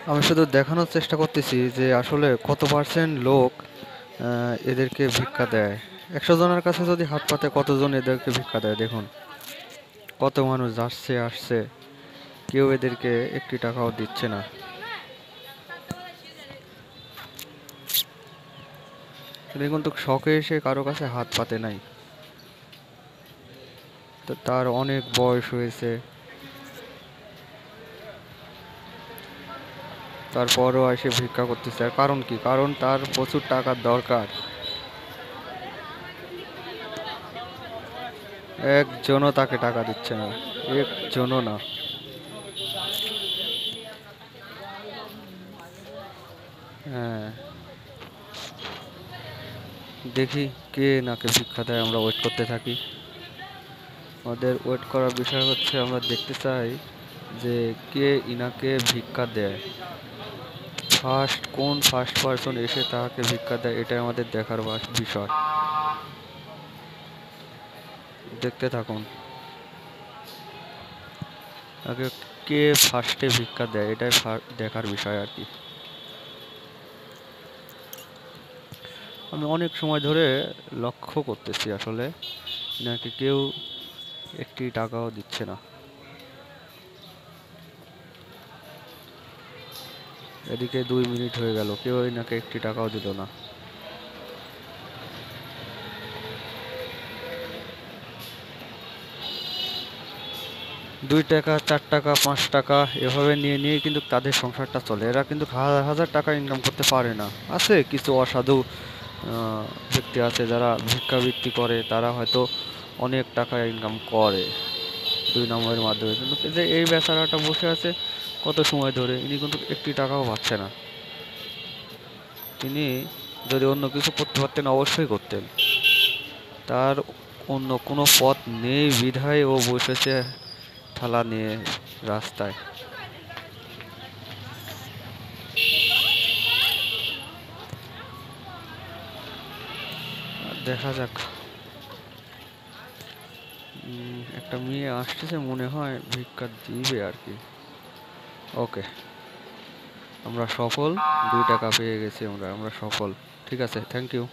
আমি শুধু দেখানোর চেষ্টা করতেছি যে আসলে কত পার্সেন্ট লোক এদেরকে ভিক্ষা দেয়। 100 জনের কাছে যদি হাত পাতে কতজন এদেরকে ভিক্ষা দেয় দেখুন। কত মানুষ যাচ্ছে আসছে, কেউ এদেরকে একটি টাকাও দিচ্ছে না। দেখুন তো শখে এসে কারো কাছে হাত পাতে নাই, তো তার অনেক বয়স হয়েছে, তারপরও এসে ভিক্ষা করতেছে। আর কারণ কি? কারণ তার প্রচুর টাকার দরকার। একজনও তাকে টাকা দিচ্ছে না, একজনও না। হ্যাঁ, দেখি কে নাকে ভিক্ষা দেয়, আমরা ওয়েট করতে থাকি। আমাদের ওয়েট করার বিষয় হচ্ছে আমরা দেখতে চাই যে কে ইনাকে ভিক্ষা দেয়। কোন ফার্স্ট পারসন এসে তাকে ভিক্ষা দেয়, এটাই আমাদের দেখার বিষয়। দেখতে থাকুন আগে কে ফার্স্টে ভিক্ষা দেয়, এটাই দেখার বিষয় আর কি। আমি অনেক সময় ধরে লক্ষ্য করতেছি আসলে নাকি কেউ একটি টাকাও দিচ্ছে না। এদিকে 2 মিনিট হয়ে গেল, কেউ নাকি একটি টাকাও দিল না। 2 টাকা, 4 টাকা, 5 টাকা এভাবে নিয়ে নিয়ে কিন্তু তাদের সংসারটা চলে। এরা কিন্তু হাজার হাজার টাকা ইনকাম করতে পারে না। আছে কিছু অসাধু ব্যক্তি আছে যারা ভিক্ষাবৃত্তি করে, তারা হয়তো অনেক টাকা ইনকাম করে 2 নম্বরের মাধ্যমে। কিন্তু যে এই বেচারাটা বসে আছে কত সময় ধরে, ইনি কিন্তু একটি টাকাও পাচ্ছে না। তিনি যদি অন্য কিছু করতে পারতেন অবশ্যই করতেন, তার অন্য কোনো পথ নেই বিধায় ও বসেছে থালা নিয়ে রাস্তায়। দেখা যাক। একটা মেয়ে আসতেছে মনে হয়, ভিক্ষা দিবে আর কি। ওকে, আমরা সফল। 2 টাকা পেয়ে গেছি আমরা, আমরা সফল। ঠিক আছে, থ্যাংক ইউ।